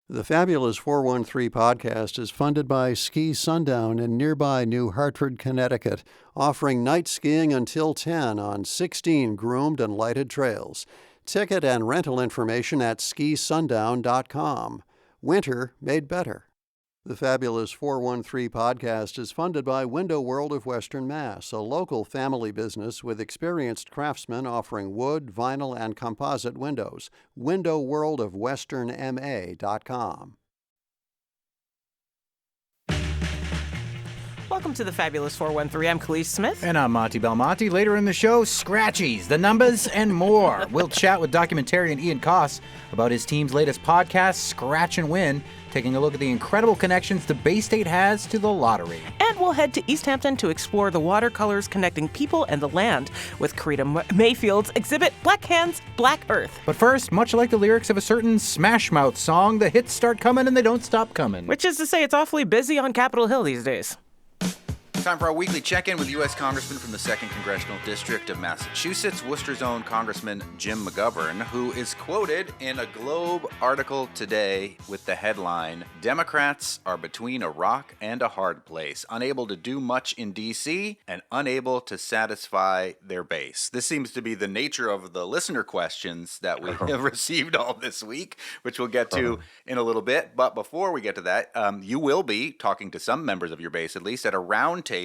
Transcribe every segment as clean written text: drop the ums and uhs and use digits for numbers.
The Fabulous 413 podcast is funded by Ski Sundown in nearby New Hartford, Connecticut, offering night skiing until 10 on 16 groomed and lighted trails. Ticket and rental information at skisundown.com. Winter made better. The Fabulous 413 podcast is funded by Window World of Western Mass, a local family business with experienced craftsmen offering wood, vinyl, and composite windows. windowworldofwesternma.com. Welcome to the Fabulous 413. I'm Khalees Smith. And I'm Monty Belmonte. Later in the show, Scratchies, the numbers, and more. We'll chat with documentarian Ian Coss about his team's latest podcast, Scratch and Win, taking a look at the incredible connections the Bay State has to the lottery. And we'll head to East Hampton to explore the watercolors connecting people and the land with Kerrita Mayfield's exhibit, Black Hands, Black Earth. But first, much like the lyrics of a certain Smash Mouth song, the hits start coming and they don't stop coming. Which is to say, it's awfully busy on Capitol Hill these days. Time for our weekly check-in with U.S. Congressman from the 2nd Congressional District of Massachusetts, Worcester's own Congressman Jim McGovern, who is quoted in a Globe article today with the headline, "Democrats are between a rock and a hard place, unable to do much in D.C. and unable to satisfy their base." This seems to be the nature of the listener questions that we have received all this week, which we'll get to in a little bit. But before we get to that, you will be talking to some members of your base, at least, at a roundtable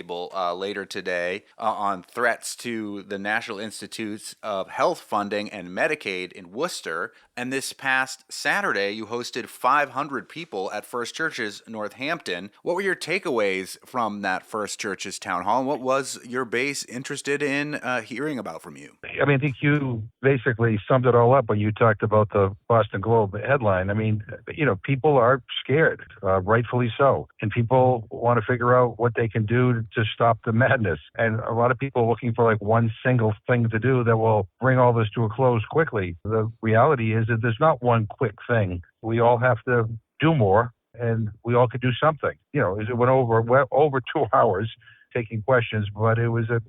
later today on threats to the National Institutes of Health funding and Medicaid in Worcester. And this past Saturday, you hosted 500 people at First Church's Northampton. What were your takeaways from that First Church's town hall? And what was your base interested in hearing about from you? I mean, I think you basically summed it all up when you talked about the Boston Globe headline. I mean, people are scared, rightfully so. And people want to figure out what they can do to stop the madness. And a lot of people are looking for like one single thing to do that will bring all this to a close quickly. The reality is that there's not one quick thing. We all have to do more, and we all could do something. It went over 2 hours taking questions, but it was a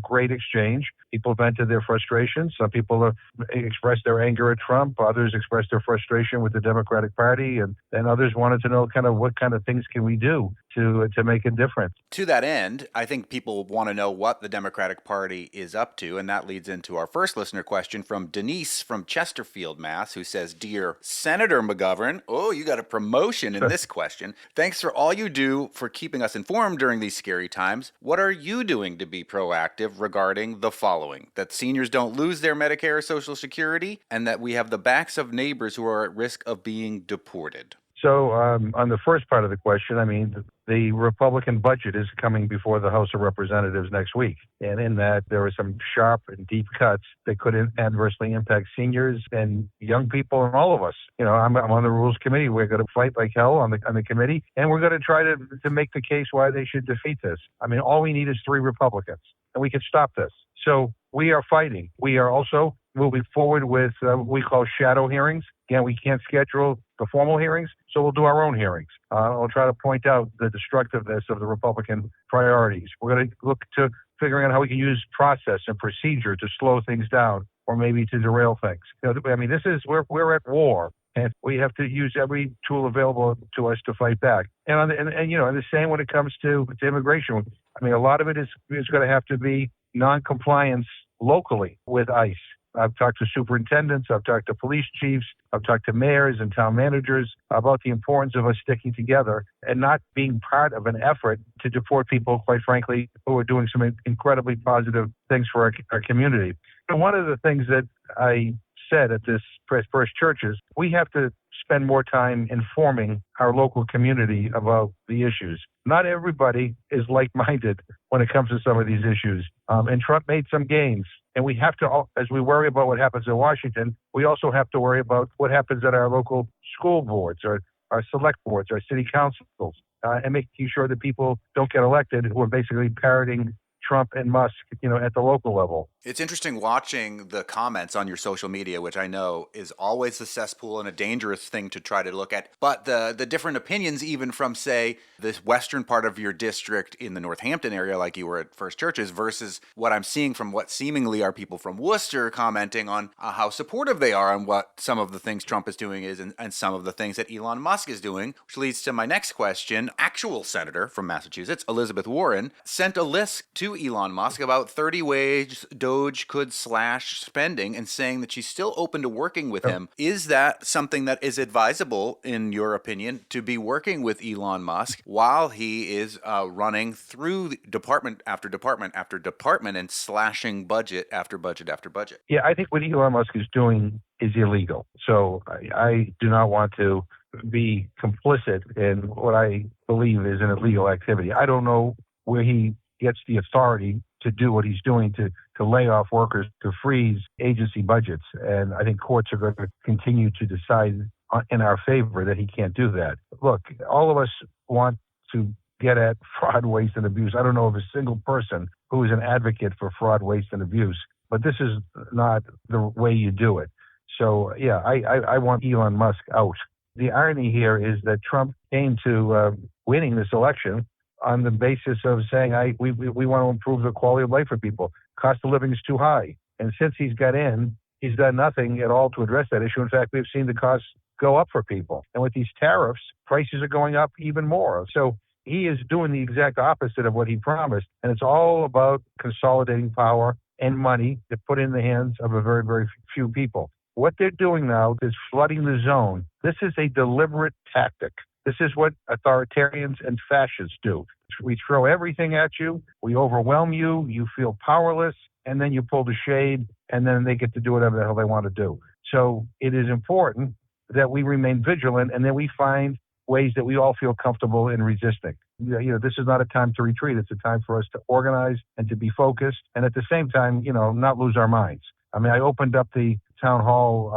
great exchange. People vented their frustrations. Some people expressed their anger at Trump. Others expressed their frustration with the Democratic Party, and others wanted to know what kind of things can we do to make a difference. To that end, I think people want to know what the Democratic Party is up to, and that leads into our first listener question from Denise from Chesterfield, Mass., who says, "Dear Senator McGovern," oh, you got a promotion in this question. "Thanks for all you do for keeping us informed during these scary times. What are you doing to be proactive regarding the following: that seniors don't lose their Medicare or Social Security, and that we have the backs of neighbors who are at risk of being deported?" So on the first part of the question, I mean, the Republican budget is coming before the House of Representatives next week. And in that, there are some sharp and deep cuts that could adversely impact seniors and young people and all of us. I'm on the Rules Committee. We're going to fight like hell on the committee, and we're going to try to make the case why they should defeat this. I mean, all we need is 3 Republicans, and we can stop this. So we are fighting. We are also moving forward with what we call shadow hearings. Again, we can't schedule the formal hearings, so we'll do our own hearings. I'll try to point out the destructiveness of the Republican priorities. We're going to look to figuring out how we can use process and procedure to slow things down or maybe to derail things. I mean, we're at war, and we have to use every tool available to us to fight back. And the same when it comes to immigration. I mean, a lot of it is going to have to be non-compliance locally with ICE. I've talked to superintendents, I've talked to police chiefs, I've talked to mayors and town managers about the importance of us sticking together and not being part of an effort to deport people, quite frankly, who are doing some incredibly positive things for our community. And one of the things that I said at this First Churches, we have to spend more time informing our local community about the issues. Not everybody is like-minded when it comes to some of these issues. And Trump made some gains. And we have to, as we worry about what happens in Washington, we also have to worry about what happens at our local school boards or our select boards, our city councils, and making sure that people don't get elected who are basically parroting Trump and Musk, at the local level. It's interesting watching the comments on your social media, which I know is always a cesspool and a dangerous thing to try to look at. But the different opinions, even from, say, this western part of your district in the Northampton area, like you were at First Churches, versus what I'm seeing from what seemingly are people from Worcester commenting on how supportive they are on what some of the things Trump is doing is and some of the things that Elon Musk is doing, which leads to my next question. Actual senator from Massachusetts, Elizabeth Warren, sent a list to Elon Musk about 30 ways Doge could slash spending and saying that she's still open to working with him. Is that something that is advisable, in your opinion, to be working with Elon Musk while he is running through department after department after department and slashing budget after budget after budget? Yeah, I think what Elon Musk is doing is illegal. So I do not want to be complicit in what I believe is an illegal activity. I don't know where he gets the authority to do what he's doing to lay off workers, to freeze agency budgets. And I think courts are going to continue to decide in our favor that he can't do that. Look, all of us want to get at fraud, waste, and abuse. I don't know of a single person who is an advocate for fraud, waste, and abuse, but this is not the way you do it. So, yeah, I want Elon Musk out. The irony here is that Trump came to winning this election on the basis of saying, we want to improve the quality of life for people. Cost of living is too high. And since he's got in, he's done nothing at all to address that issue. In fact, we've seen the costs go up for people. And with these tariffs, prices are going up even more. So he is doing the exact opposite of what he promised. And it's all about consolidating power and money to put in the hands of a very, very few people. What they're doing now is flooding the zone. This is a deliberate tactic. This is what authoritarians and fascists do. We throw everything at you, we overwhelm you, you feel powerless, and then you pull the shade, and then they get to do whatever the hell they want to do. So it is important that we remain vigilant, and then we find ways that we all feel comfortable in resisting. This is not a time to retreat. It's a time for us to organize and to be focused, and at the same time, not lose our minds. I mean, I opened up the town hall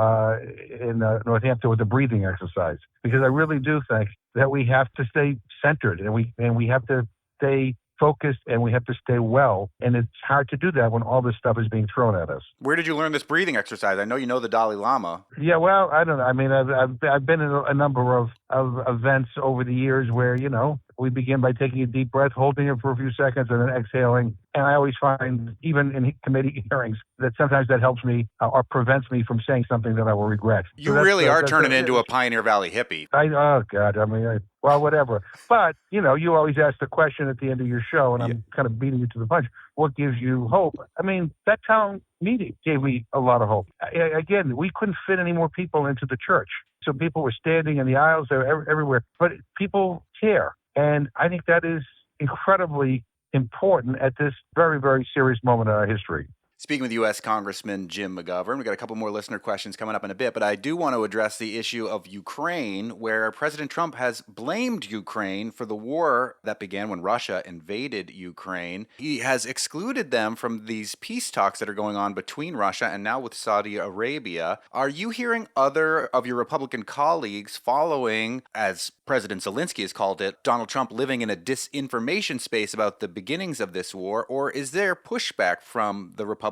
in Northampton with a breathing exercise because I really do think that we have to stay centered and we have to stay focused and we have to stay well. And it's hard to do that when all this stuff is being thrown at us. Where did you learn this breathing exercise? I know you know the Dalai Lama. Yeah, well, I don't know. I mean, I've been in a number of events over the years where, we begin by taking a deep breath, holding it for a few seconds, and then exhaling. And I always find, even in committee hearings, that sometimes that helps me or prevents me from saying something that I will regret. You really are turning into a Pioneer Valley hippie. Oh, God. I mean, well, whatever. But, you always ask the question at the end of your show, and I'm kind of beating you to the punch. What gives you hope? I mean, that town meeting gave me a lot of hope. Again, we couldn't fit any more people into the church. So people were standing in the aisles, they were everywhere. But people care. And I think that is incredibly important at this very, very serious moment in our history. Speaking with U.S. Congressman Jim McGovern, we've got a couple more listener questions coming up in a bit, but I do want to address the issue of Ukraine, where President Trump has blamed Ukraine for the war that began when Russia invaded Ukraine. He has excluded them from these peace talks that are going on between Russia and now with Saudi Arabia. Are you hearing other of your Republican colleagues following, as President Zelensky has called it, Donald Trump living in a disinformation space about the beginnings of this war, or is there pushback from the Republicans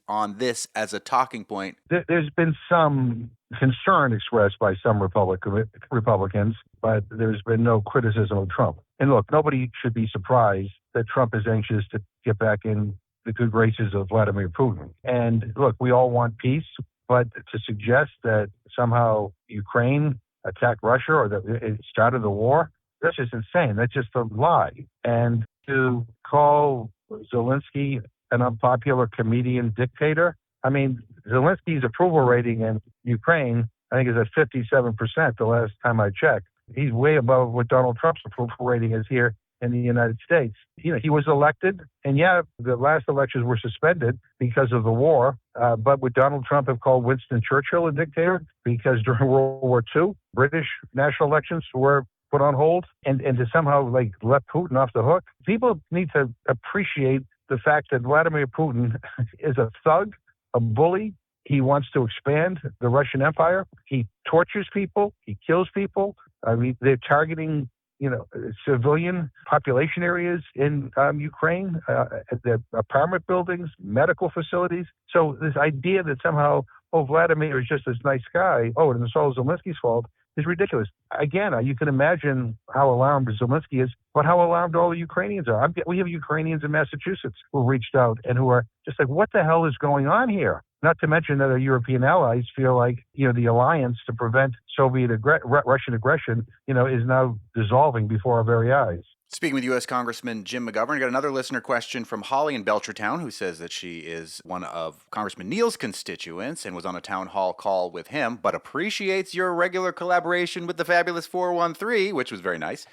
on this as a talking point? There's been some concern expressed by some Republicans, but there's been no criticism of Trump. And look, nobody should be surprised that Trump is anxious to get back in the good graces of Vladimir Putin. And look, we all want peace, but to suggest that somehow Ukraine attacked Russia or that it started the war, that's just insane. That's just a lie. And to call Zelensky an unpopular comedian dictator, I mean, Zelensky's approval rating in Ukraine, I think, is at 57% the last time I checked. He's way above what Donald Trump's approval rating is here in the United States. He was elected, and the last elections were suspended because of the war. But would Donald Trump have called Winston Churchill a dictator? Because during World War II, British national elections were put on hold, and to somehow let Putin off the hook. People need to appreciate the fact that Vladimir Putin is a thug, a bully. He wants to expand the Russian Empire. He tortures people. He kills people. I mean, they're targeting, civilian population areas in Ukraine, the apartment buildings, medical facilities. So this idea that somehow, Vladimir is just this nice guy, and it's all Zelensky's fault, is ridiculous. Again, you can imagine how alarmed Zelensky is, but how alarmed all the Ukrainians are. We have Ukrainians in Massachusetts who reached out and who are just like, what the hell is going on here? Not to mention that our European allies feel like, the alliance to prevent Russian aggression, is now dissolving before our very eyes. Speaking with U.S. Congressman Jim McGovern, got another listener question from Holly in Belchertown, who says that she is one of Congressman Neal's constituents and was on a town hall call with him, but appreciates your regular collaboration with the fabulous 413, which was very nice.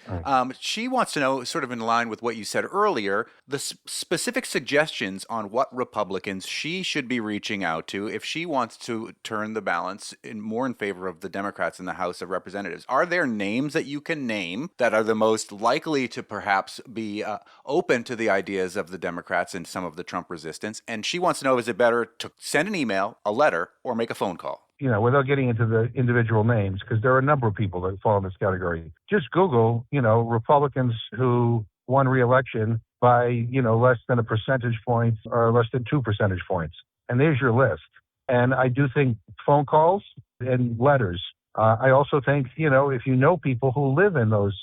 She wants to know, sort of in line with what you said earlier, the specific suggestions on what Republicans she should be reaching out to if she wants to turn the balance more in favor of the Democrats in the House of Representatives. Are there names that you can name that are the most likely to perhaps be open to the ideas of the Democrats and some of the Trump resistance? And she wants to know, is it better to send an email, a letter, or make a phone call? Without getting into the individual names, because there are a number of people that fall in this category. Just Google, Republicans who won re-election by, less than a percentage point or less than 2 percentage points. And there's your list. And I do think phone calls and letters. I also think, if you know people who live in those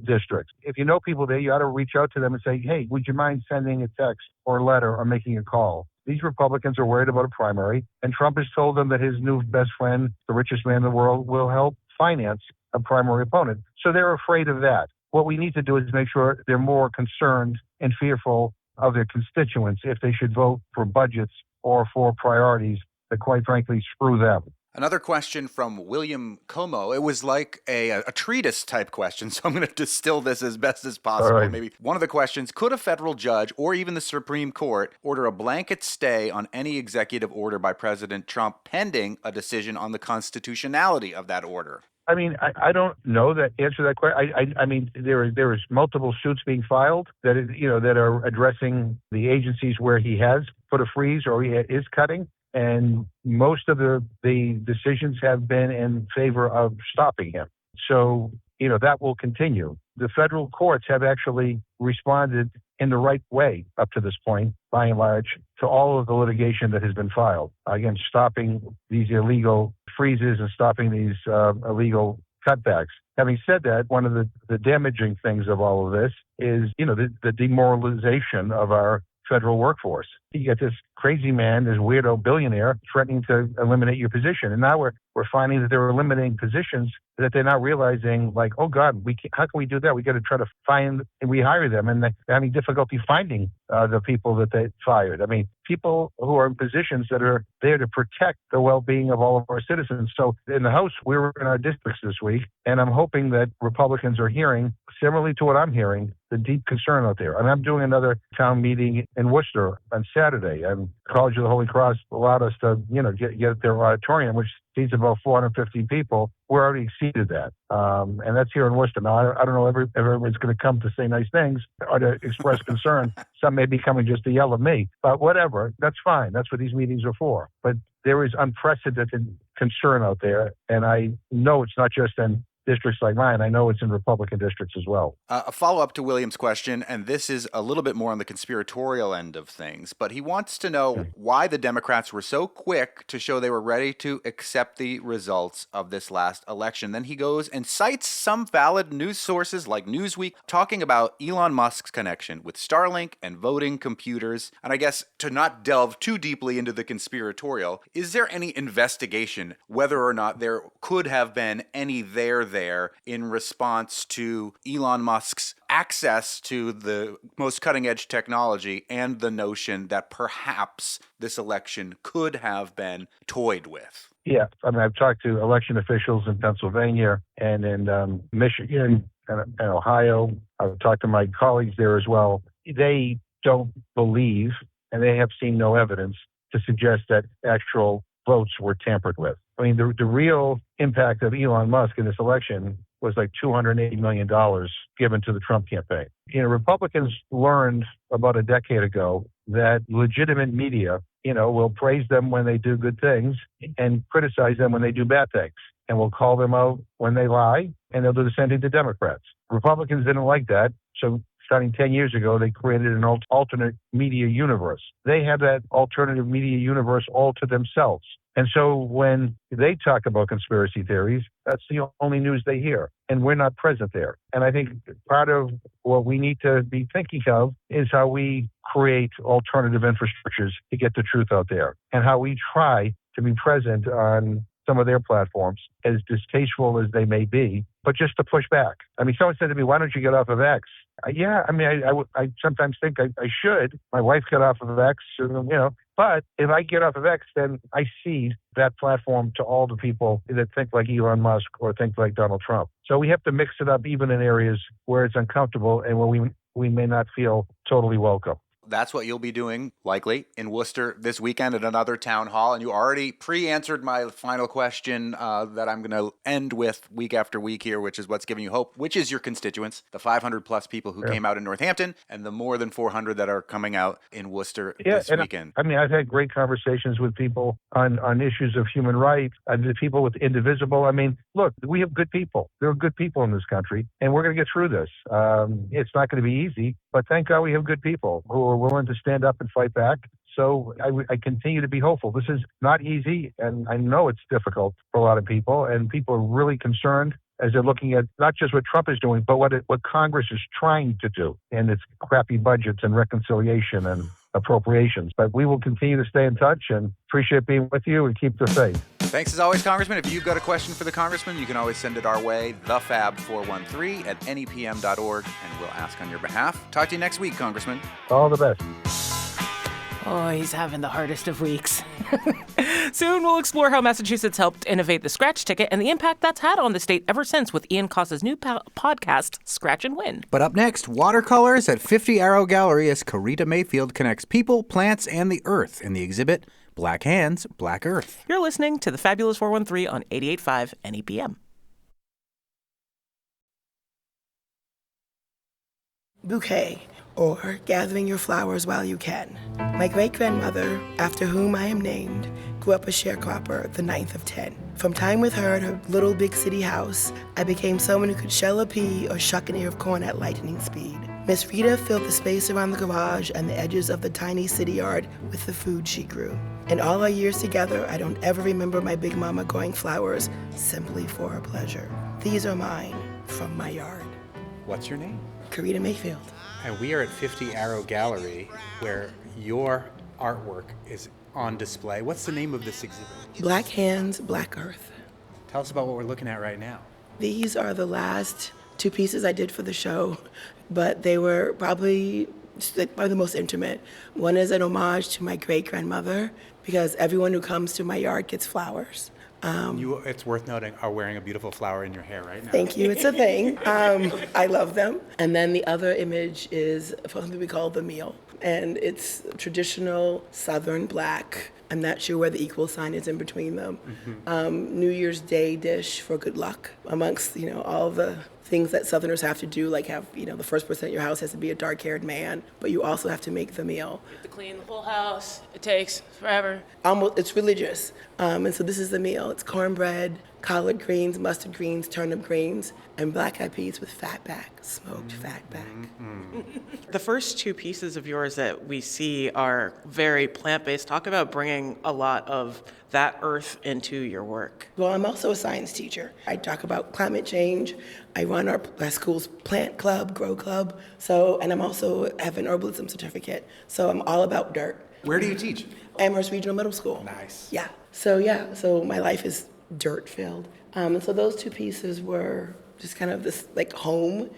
districts, if you know people there, you ought to reach out to them and say, hey, would you mind sending a text or a letter or making a call? These Republicans are worried about a primary, and Trump has told them that his new best friend, the richest man in the world, will help finance a primary opponent. So they're afraid of that. What we need to do is make sure they're more concerned and fearful of their constituents if they should vote for budgets or for priorities that, quite frankly, screw them. Another question from William Como. It was like a treatise type question, so I'm going to distill this as best as possible. Right. Maybe one of the questions, could a federal judge or even the Supreme Court order a blanket stay on any executive order by President Trump pending a decision on the constitutionality of that order? I mean, I don't know the answer to that question. I mean, there is multiple suits being filed that are addressing the agencies where he has put a freeze or he is cutting. And most of the decisions have been in favor of stopping him. So, that will continue. The federal courts have actually responded in the right way up to this point, by and large, to all of the litigation that has been filed. Again, stopping these illegal freezes and stopping these illegal cutbacks. Having said that, one of the damaging things of all of this is, the demoralization of our federal workforce. You get this crazy man, this weirdo billionaire threatening to eliminate your position. And now we're finding that they're eliminating positions that they're not realizing, like, oh God, how can we do that? We got to try to find and rehire them. And they're having difficulty finding the people that they fired. I mean, people who are in positions that are there to protect the well-being of all of our citizens. So in the House, we were in our districts this week, and I'm hoping that Republicans are hearing, similarly to what I'm hearing, the deep concern out there. And I'm doing another town meeting in Worcester on Saturday, and College of the Holy Cross allowed us to, get their auditorium, which seats about 450 people. We're already exceeded that. And that's here in Worcester. Now, I don't know if everyone's going to come to say nice things or to express concern. Some may be coming just to yell at me. But whatever, that's fine. That's what these meetings are for. But there is unprecedented concern out there. And I know it's not just in districts like mine. I know it's in Republican districts as well. A follow-up to William's question, and this is a little bit more on the conspiratorial end of things, but he wants to know why the Democrats were so quick to show they were ready to accept the results of this last election. Then he goes and cites some valid news sources like Newsweek talking about Elon Musk's connection with Starlink and voting computers. And I guess to not delve too deeply into the conspiratorial, is there any investigation whether or not there could have been any there in response to Elon Musk's access to the most cutting-edge technology and the notion that perhaps this election could have been toyed with? Yeah, I mean, I've talked to election officials in Pennsylvania and in Michigan and Ohio. I've talked to my colleagues there as well. They don't believe, and they have seen no evidence to suggest that actual votes were tampered with. I mean, the real impact of Elon Musk in this election was like $280 million given to the Trump campaign. Republicans learned about a decade ago that legitimate media, will praise them when they do good things and criticize them when they do bad things. and will call them out when they lie, and they'll do the same thing to Democrats. Republicans didn't like that, so starting 10 years ago, they created an alternate media universe. They have that alternative media universe all to themselves. And so when they talk about conspiracy theories, that's the only news they hear. And we're not present there. And I think part of what we need to be thinking of is how we create alternative infrastructures to get the truth out there, and how we try to be present on some of their platforms, as distasteful as they may be, but just to push back. I mean, someone said to me, why don't you get off of X? Yeah, I mean, I sometimes think I should. My wife got off of X, but if I get off of X, then I cede that platform to all the people that think like Elon Musk or think like Donald Trump. So we have to mix it up even in areas where it's uncomfortable and where we may not feel totally welcome. That's what you'll be doing, likely, in Worcester this weekend at another town hall. And you already pre-answered my final question that I'm going to end with week after week here, which is what's giving you hope, which is your constituents, the 500-plus people who came out in Northampton and the more than 400 that are coming out in Worcester this weekend. I mean, I've had great conversations with people on issues of human rights, the people with Indivisible. I mean, look, we have good people. There are good people in this country, and we're going to get through this. It's not going to be easy, but thank God we have good people who are willing to stand up and fight back. So I continue to be hopeful. This is not easy, and I know it's difficult for a lot of people, and people are really concerned as they're looking at not just what Trump is doing, but what Congress is trying to do, and its crappy budgets and reconciliation and appropriations. But we will continue to stay in touch and appreciate being with you and keep the faith. Thanks as always, Congressman. If you've got a question for the Congressman, you can always send it our way, thefab413@nepm.org, and we'll ask on your behalf. Talk to you next week, Congressman. All the best. Oh, he's having the hardest of weeks. Soon we'll explore how Massachusetts helped innovate the scratch ticket and the impact that's had on the state ever since with Ian Coss's new podcast, Scratch and Win. But up next, watercolors at 50 Arrow Gallery as Kerrita Mayfield connects people, plants, and the earth in the exhibit Black Hands, Black Earth. You're listening to the Fabulous 413 on 88.5 NEPM. Bouquet, or gathering your flowers while you can. My great-grandmother, after whom I am named, grew up a sharecropper, the 9th of 10. From time with her at her little big city house, I became someone who could shell a pea or shuck an ear of corn at lightning speed. Miss Rita filled the space around the garage and the edges of the tiny city yard with the food she grew. In all our years together, I don't ever remember my big mama growing flowers simply for her pleasure. These are mine, from my yard. What's your name? Kerrita Mayfield. And we are at 50 Arrow Gallery, where your artwork is on display. What's the name of this exhibit? Black Hands, Black Earth. Tell us about what we're looking at right now. These are the last two pieces I did for the show, but they were probably the most intimate. One is an homage to my great-grandmother, because everyone who comes to my yard gets flowers. You, it's worth noting, are wearing a beautiful flower in your hair right now. Thank you, it's a thing. I love them. And then the other image is something we call the meal. And it's traditional Southern Black. I'm not sure where the equal sign is in between them. Mm-hmm. New Year's Day dish for good luck amongst, all the things that Southerners have to do, like have, the first person at your house has to be a dark-haired man, but you also have to make the meal. You have to clean the whole house. It takes forever. Almost, it's religious. And so this is the meal. It's cornbread, collard greens, mustard greens, turnip greens, and black-eyed peas with fatback, smoked fatback. The first two pieces of yours that we see are very plant-based. Talk about bringing a lot of that earth into your work. Well, I'm also a science teacher. I talk about climate change. I run our school's plant club, grow club. And I'm also have an herbalism certificate. So I'm all about dirt. Where do you teach? Amherst Regional Middle School. Nice. Yeah. So my life is dirt-filled. And so those two pieces were just kind of this home,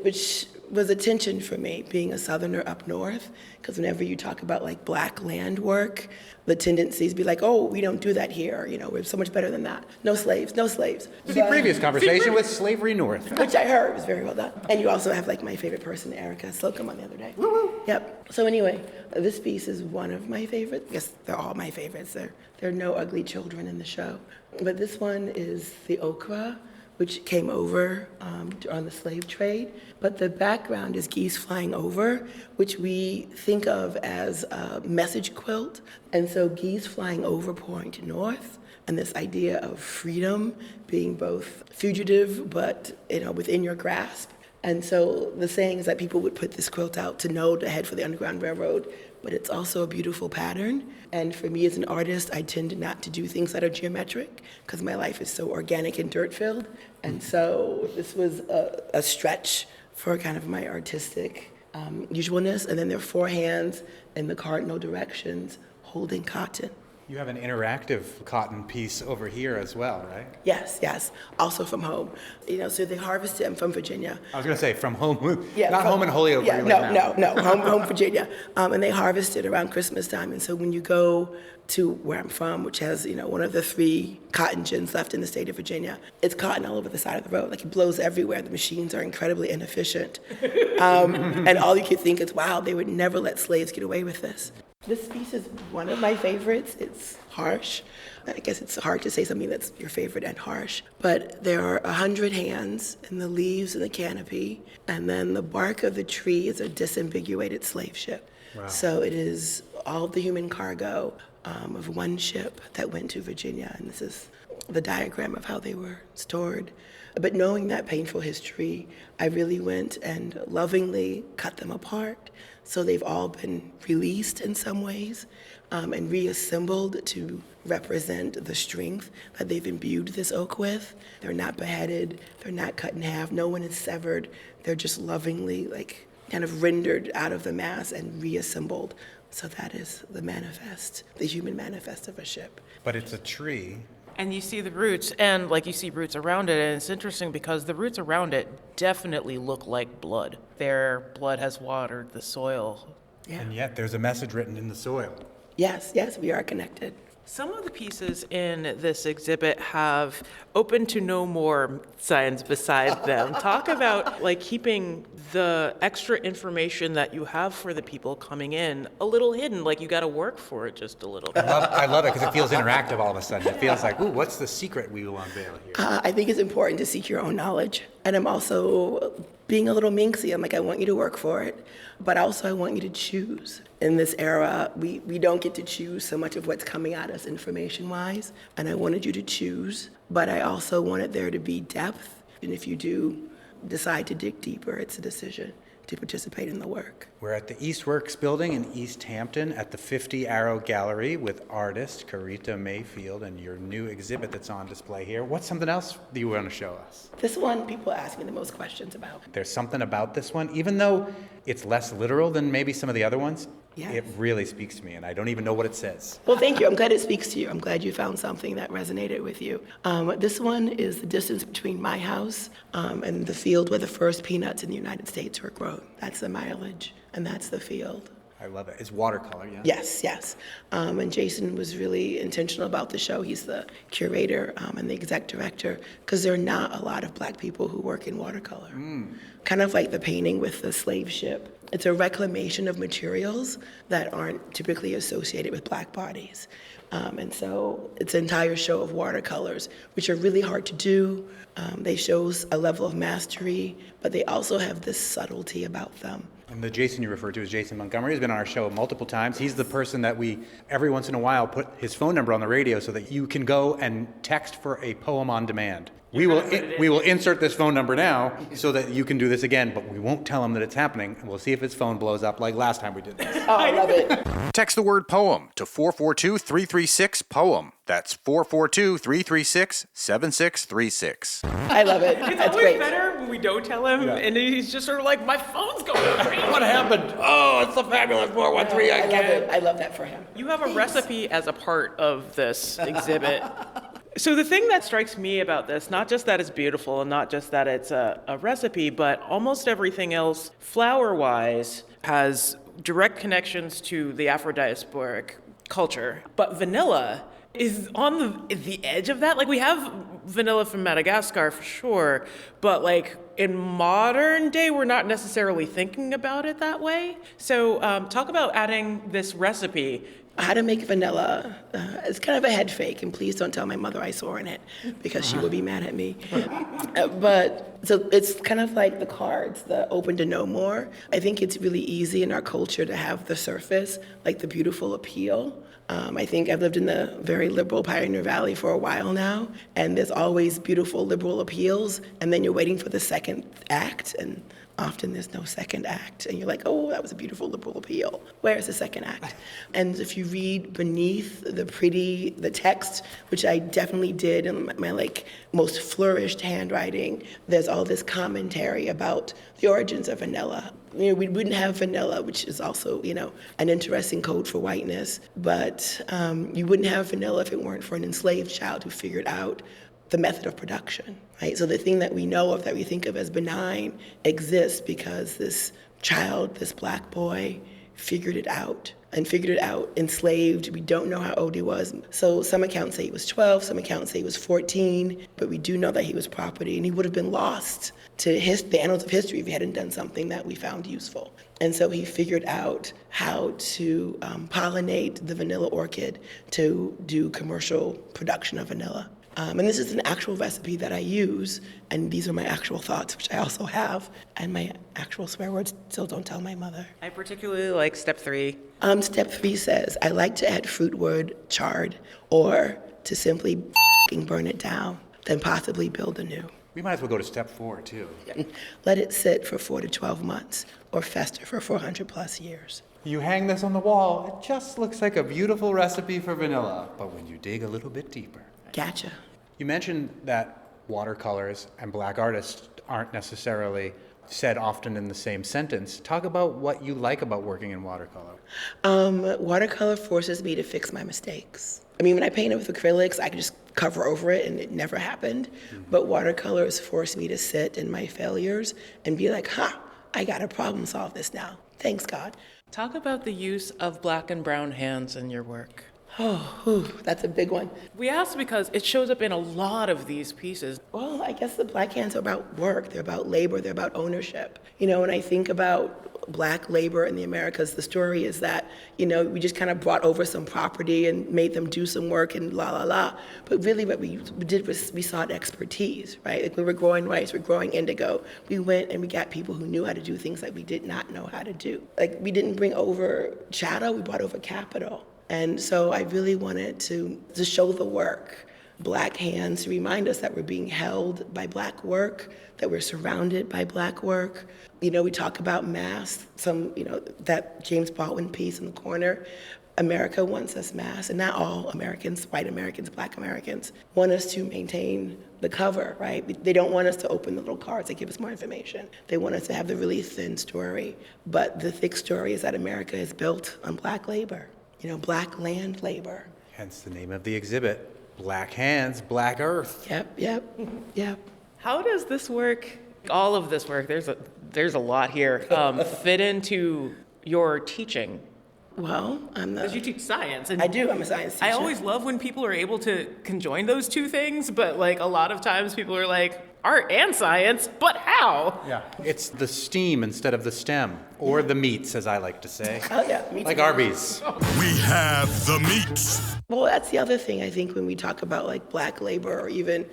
which was a tension for me, being a Southerner up north, because whenever you talk about black land work, the tendencies be oh, we don't do that here. We're so much better than that. No slaves, no slaves. See previous conversation with Slavery North. Which I heard was very well done. And you also have my favorite person, Erica Slocum, on the other day. Woo-hoo. Yep. So anyway, this piece is one of my favorites. I guess they're all my favorites. There are no ugly children in the show. But this one is the okra, which came over on the slave trade. But the background is geese flying over, which we think of as a message quilt. And so geese flying over point north and this idea of freedom being both fugitive but within your grasp. And so the saying is that people would put this quilt out to head for the Underground Railroad, but it's also a beautiful pattern. And for me as an artist, I tend not to do things that are geometric because my life is so organic and dirt-filled. And so this was a stretch for kind of my artistic usualness. And then there are 4 hands in the cardinal directions holding cotton. You have an interactive cotton piece over here as well, right? Yes. Also from home. So they harvested. I'm from Virginia. I was going to say from home. Yeah, not home in Holyoke. Yeah, no. Home Virginia. And they harvested around Christmas time. And so when you go to where I'm from, which has one of the 3 cotton gins left in the state of Virginia, it's cotton all over the side of the road. Like, it blows everywhere. The machines are incredibly inefficient. And all you could think is, wow, they would never let slaves get away with this. This piece is one of my favorites. It's harsh. I guess it's hard to say something that's your favorite and harsh. But there are 100 hands in the leaves and the canopy, and then the bark of the tree is a disambiguated slave ship. Wow. So it is all the human cargo of one ship that went to Virginia, and this is the diagram of how they were stored. But knowing that painful history, I really went and lovingly cut them apart. So they've all been released in some ways and reassembled to represent the strength that they've imbued this oak with. They're not beheaded, they're not cut in half, no one is severed. They're just lovingly kind of rendered out of the mass and reassembled. So that is the manifest, the human manifest of a ship. But it's a tree. And you see the roots, and you see roots around it, and it's interesting because the roots around it definitely look like blood. Their blood has watered the soil. Yeah. And yet there's a message written in the soil. Yes, we are connected. Some of the pieces in this exhibit have open to no more signs beside them. Talk about keeping the extra information that you have for the people coming in a little hidden, you got to work for it just a little bit. I love it because it feels interactive all of a sudden. It feels like, ooh, what's the secret we will unveil here? I think it's important to seek your own knowledge. And I'm also being a little minxy. I'm I want you to work for it, but also I want you to choose. In this era, we don't get to choose so much of what's coming at us information-wise, and I wanted you to choose, but I also wanted there to be depth, and if you do decide to dig deeper, it's a decision to participate in the work. We're at the Eastworks building in East Hampton at the 50 Arrow Gallery with artist Kerrita Mayfield and your new exhibit that's on display here. What's something else that you want to show us? This one, people ask me the most questions about. There's something about this one, even though it's less literal than maybe some of the other ones, Yes. It really speaks to me, and I don't even know what it says. Well, thank you. I'm glad it speaks to you. I'm glad you found something that resonated with you. This one is the distance between my house and the field where the first peanuts in the United States were grown. That's the mileage, and that's the field. I love it. It's watercolor, yeah? Yes. And Jason was really intentional about the show. He's the curator and the exec director, because there are not a lot of Black people who work in watercolor. Kind of like the painting with the slave ship. It's a reclamation of materials that aren't typically associated with Black bodies. And so it's an entire show of watercolors, which are really hard to do. They show a level of mastery, but they also have this subtlety about them. And the Jason you referred to is Jason Montgomery. He's been on our show multiple times. He's the person that we, every once in a while, put his phone number on the radio so that you can go and text for a poem on demand. We will insert this phone number now so that you can do this again, but we won't tell him that it's happening, and we'll see if his phone blows up like last time we did this. Oh, I love it. Text the word poem to 442-336-POEM. That's 442-336-7636. I love it. It's That's always great. better when we don't tell him, and he's just sort of like, my phone's going crazy. What happened? Oh, it's the fabulous 413 I love again. it. I love that for him. You have a recipe as a part of this exhibit. So the thing that strikes me about this, not just that it's beautiful and not just that it's a recipe, but almost everything else, flower-wise, has direct connections to the Afro-diasporic culture. But vanilla is on the edge of that. Like, we have vanilla from Madagascar for sure, but in modern day, we're not necessarily thinking about it that way. So talk about adding this recipe. How to make vanilla. It's kind of a head fake, and please don't tell my mother I swore in it, because she will be mad at me. But so it's kind of like the cards, the open to know more. I think it's really easy in our culture to have the surface, like the beautiful appeal. I think I've lived in the very liberal Pioneer Valley for a while now, and there's always beautiful liberal appeals, and then you're waiting for the second act, and often there's no second act, and you're like, oh, that was a beautiful liberal appeal. Where's the second act? And if you read beneath the text, which I definitely did in my most flourished handwriting, there's all this commentary about the origins of vanilla. We wouldn't have vanilla, which is also, an interesting code for whiteness, but you wouldn't have vanilla if it weren't for an enslaved child who figured out the method of production, right? So the thing that we know of, that we think of as benign, exists because this child, this black boy, figured it out enslaved. We don't know how old he was. So some accounts say he was 12, some accounts say he was 14, but we do know that he was property, and he would have been lost to the annals of history if he hadn't done something that we found useful. And so he figured out how to pollinate the vanilla orchid to do commercial production of vanilla. And this is an actual recipe that I use, and these are my actual thoughts, which I also have, and my actual swear words, still don't tell my mother. I particularly like step 3. Step 3 says, I like to add fruit word charred, or to simply burn it down, then possibly build anew. We might as well go to step 4, too. Let it sit for 4 to 12 months, or fester for 400 plus years. You hang this on the wall, it just looks like a beautiful recipe for vanilla, but when you dig a little bit deeper. Gotcha. You mentioned that watercolors and black artists aren't necessarily said often in the same sentence. Talk about what you like about working in watercolor. Watercolor forces me to fix my mistakes. I mean, when I painted with acrylics, I could just cover over it and it never happened. Mm-hmm. But watercolors force me to sit in my failures and be like, I got to problem solve this now. Thanks, God. Talk about the use of black and brown hands in your work. That's a big one. We asked because it shows up in a lot of these pieces. Well, I guess the black hands are about work, they're about labor, they're about ownership. When I think about black labor in the Americas, the story is that, we just kind of brought over some property and made them do some work and la. But really what we did was we sought expertise, right? Like we were growing rice, we're growing indigo. We went and we got people who knew how to do things that we did not know how to do. Like we didn't bring over chattel, we brought over capital. And so I really wanted to show the work, black hands, to remind us that we're being held by black work, that we're surrounded by black work. We talk about mass, that James Baldwin piece in the corner. America wants us mass, and not all Americans, white Americans, black Americans, want us to maintain the cover, right? They don't want us to open the little cards that give us more information. They want us to have the really thin story. But the thick story is that America is built on black labor. Black land labor. Hence the name of the exhibit, Black Hands, Black Earth. Yep. How does this work, all of this work, there's a lot here, fit into your teaching? Well, because you teach science. And I do, I'm a science teacher. I always love when people are able to conjoin those two things, but a lot of times people are like, art and science, but how? Yeah, it's the steam instead of the stem, or the meats, as I like to say. Oh yeah, meats. Like Arby's. We have the meats. Well, that's the other thing I think when we talk about black labor, or even,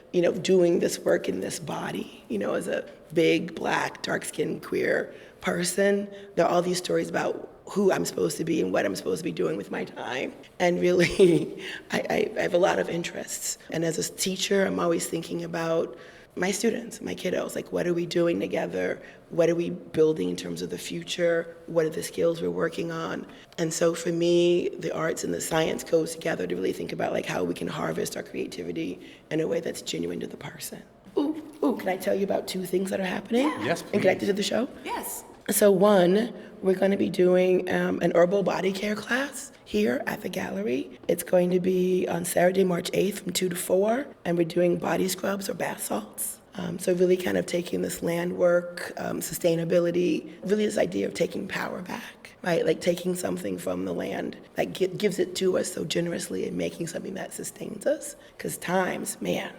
doing this work in this body, as a big, black, dark-skinned, queer person, there are all these stories about who I'm supposed to be and what I'm supposed to be doing with my time. And really, I have a lot of interests. And as a teacher, I'm always thinking about my students, my kiddos, what are we doing together? What are we building in terms of the future? What are the skills we're working on? And so for me, the arts and the science goes together to really think about how we can harvest our creativity in a way that's genuine to the person. Ooh, can I tell you about 2 things that are happening? Yes, please. And connected to the show? Yes. So one, we're going to be doing an herbal body care class here at the gallery. It's going to be on Saturday, March 8th from 2 to 4, and we're doing body scrubs or bath salts. So really kind of taking this land work, sustainability, really this idea of taking power back, right? Taking something from the land that gives it to us so generously and making something that sustains us. Because times, man.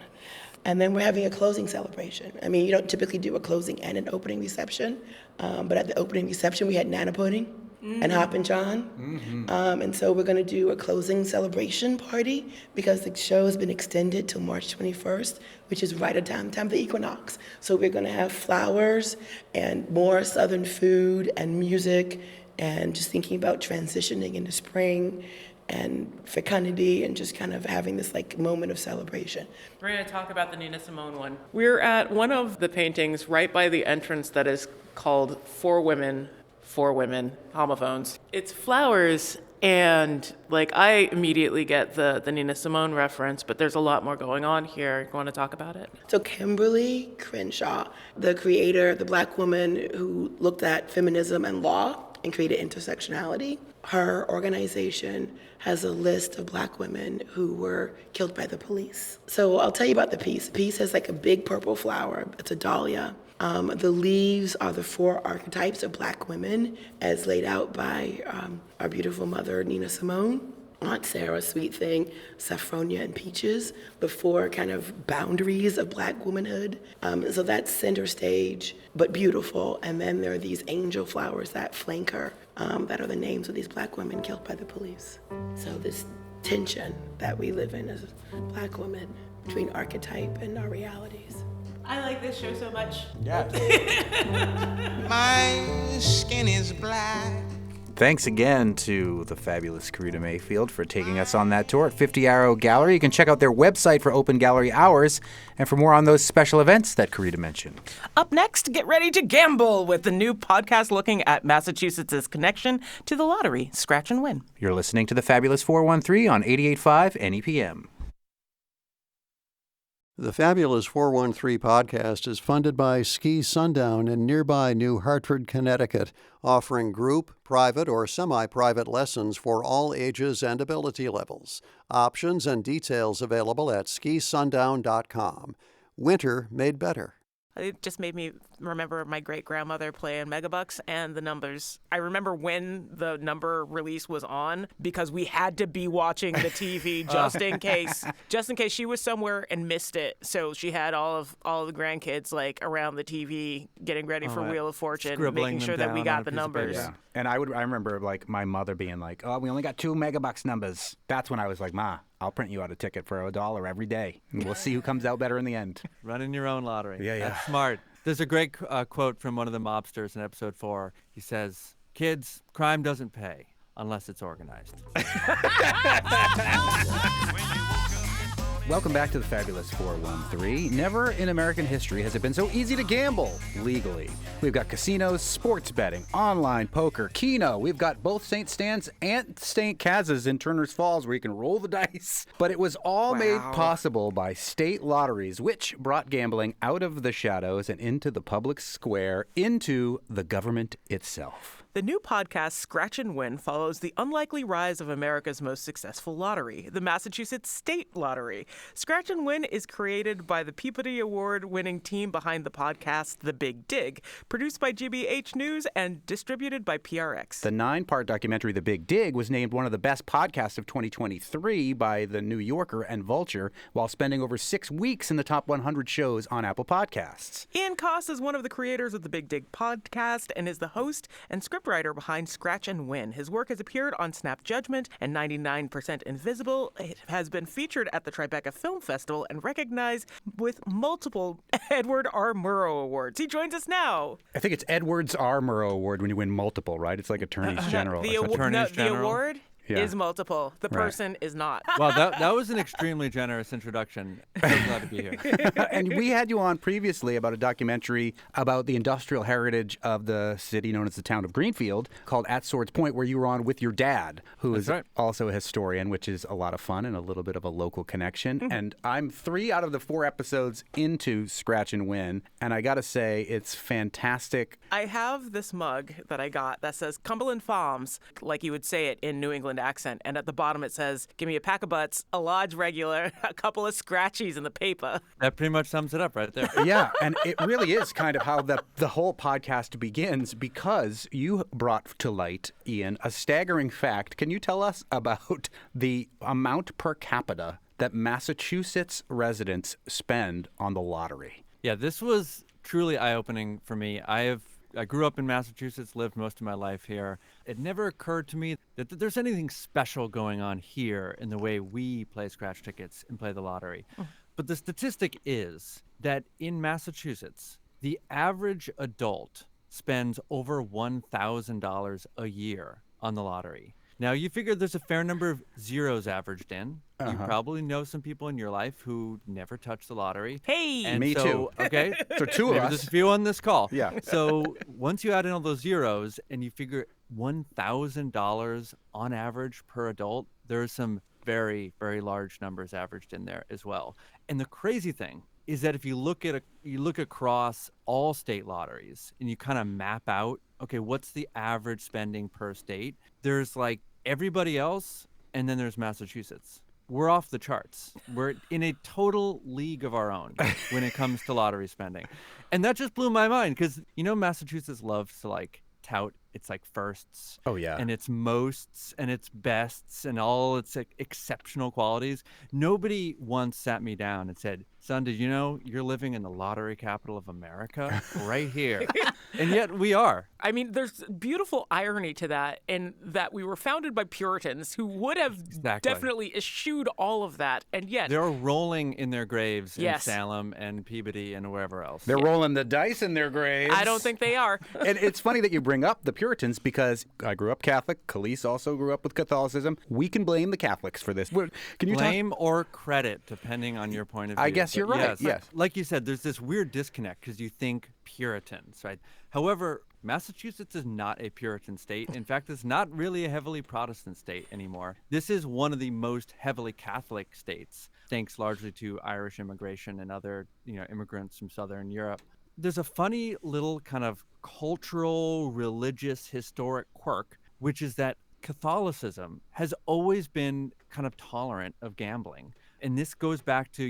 And then we're having a closing celebration. I mean, you don't typically do a closing and an opening reception, but at the opening reception, we had Nana Pudding and Hoppin' John. Mm-hmm. And so we're gonna do a closing celebration party because the show has been extended till March 21st, which is right at time of the equinox. So we're gonna have flowers and more Southern food and music and just thinking about transitioning into spring and fecundity and just kind of having this like moment of celebration. We're going to talk about the Nina Simone one. We're at one of the paintings right by the entrance that is called For Women, homophones. It's flowers, and like I immediately get the Nina Simone reference, but there's a lot more going on here. You want to talk about it? So Kimberly Crenshaw, the creator, the Black woman who looked at feminism and law and created intersectionality, her organization has a list of Black women who were killed by the police. So I'll tell you about the piece. The piece has like a big purple flower. It's a dahlia. The leaves are the 4 archetypes of Black women as laid out by our beautiful mother, Nina Simone, Aunt Sarah, Sweet Thing, Saffronia, and Peaches, the 4 kind of boundaries of Black womanhood. So that's center stage, but beautiful. And then there are these angel flowers that flank her, that are the names of these Black women killed by the police. So this tension that we live in as Black women between archetype and our realities. I like this show so much. Yeah. My skin is black. Thanks again to the fabulous Kerrita Mayfield for taking us on that tour at 50 Arrow Gallery. You can check out their website for open gallery hours and for more on those special events that Kerrita mentioned. Up next, get ready to gamble with the new podcast looking at Massachusetts' connection to the lottery, Scratch and Win. You're listening to the Fabulous 413 on 88.5 NEPM. The Fabulous 413 podcast is funded by Ski Sundown in nearby New Hartford, Connecticut, offering group, private, or semi-private lessons for all ages and ability levels. Options and details available at skisundown.com. Winter made better. It just made me remember my great-grandmother playing Megabucks and the numbers. I remember when the number release was on because we had to be watching the TV just in case. Just in case she was somewhere and missed it. So she had all of the grandkids like around the TV getting ready for Wheel of Fortune, making sure that we got the numbers. Yeah. And I remember like my mother being like, "Oh, we only got 2 Megabucks numbers." That's when I was like, "Ma, I'll print you out a ticket for $1 every day, and we'll see who comes out better in the end." Running your own lottery. Yeah. That's smart. There's a great quote from one of the mobsters in episode 4. He says, "Kids, crime doesn't pay unless it's organized." Welcome back to the Fabulous 413. Never in American history has it been so easy to gamble legally. We've got casinos, sports betting, online poker, Keno. We've got both St. Stan's and St. Kaz's in Turner's Falls where you can roll the dice. But it was all made possible by state lotteries, which brought gambling out of the shadows and into the public square, into the government itself. The new podcast, Scratch and Win, follows the unlikely rise of America's most successful lottery, the Massachusetts State Lottery. Scratch and Win is created by the Peabody Award-winning team behind the podcast The Big Dig, produced by GBH News and distributed by PRX. The 9-part documentary The Big Dig was named one of the best podcasts of 2023 by The New Yorker and Vulture, while spending over 6 weeks in the top 100 shows on Apple Podcasts. Ian Coss is one of the creators of The Big Dig podcast and is the host and scriptwriter behind Scratch and Win. His work has appeared on Snap Judgment and 99% Invisible. It has been featured at the Tribeca Film Festival and recognized with multiple Edward R. Murrow Awards. He joins us now. I think it's Edwards R. Murrow Award when you win multiple, right? It's like Attorneys General. The award is multiple. The person is not. Well, that was an extremely generous introduction. So glad to be here. And we had you on previously about a documentary about the industrial heritage of the city known as the town of Greenfield called At Swords Point, where you were on with your dad, who is also a historian, which is a lot of fun and a little bit of a local connection. Mm-hmm. And I'm 3 out of the 4 episodes into Scratch and Win, and I got to say, it's fantastic. I have this mug that I got that says Cumberland Farms, like you would say it in New England accent, and at the bottom it says, "Give me a pack of butts, a lodge regular, a couple of scratchies in the paper." That pretty much sums it up right there. Yeah, and it really is kind of how the whole podcast begins, because you brought to light, Ian, a staggering fact. Can you tell us about the amount per capita that Massachusetts residents spend on the lottery? Yeah, this was truly eye-opening for me. I grew up in Massachusetts, lived most of my life here. It never occurred to me that there's anything special going on here in the way we play scratch tickets and play the lottery. But the statistic is that in Massachusetts, the average adult spends over $1,000 a year on the lottery. Now, you figure there's a fair number of zeros averaged in. You Uh-huh. probably know some people in your life who never touched the lottery. Hey! And Me so, too. Okay. So two of Maybe us. there's a few on this call. Yeah. So once you add in all those zeros and you figure $1,000 on average per adult, there's some very, very large numbers averaged in there as well. And the crazy thing is that if you look across all state lotteries and you kind of map out, okay, what's the average spending per state? There's like everybody else, and then there's Massachusetts. We're off the charts. We're in a total league of our own when it comes to lottery spending. And that just blew my mind because, Massachusetts loves to like tout its like firsts. Oh, yeah. And its mosts and its bests and all its exceptional qualities. Nobody once sat me down and said, son, did you know you're living in the lottery capital of America right here? And yet we are. I mean, there's beautiful irony to that, in that we were founded by Puritans who would have definitely eschewed all of that, and yet they're rolling in their graves in Yes. Salem and Peabody and wherever else. They're rolling the dice in their graves. I don't think they are. And it's funny that you bring up the Puritans because I grew up Catholic. Khalees also grew up with Catholicism. We can blame the Catholics for this. Can you blame or credit, depending on your point of view. I guess you're right. Yes. Like you said, there's this weird disconnect because you think Puritans, right? However, Massachusetts is not a Puritan state. In fact, it's not really a heavily Protestant state anymore. This is one of the most heavily Catholic states, thanks largely to Irish immigration and other, immigrants from Southern Europe. There's a funny little kind of cultural, religious, historic quirk, which is that Catholicism has always been kind of tolerant of gambling. And this goes back to,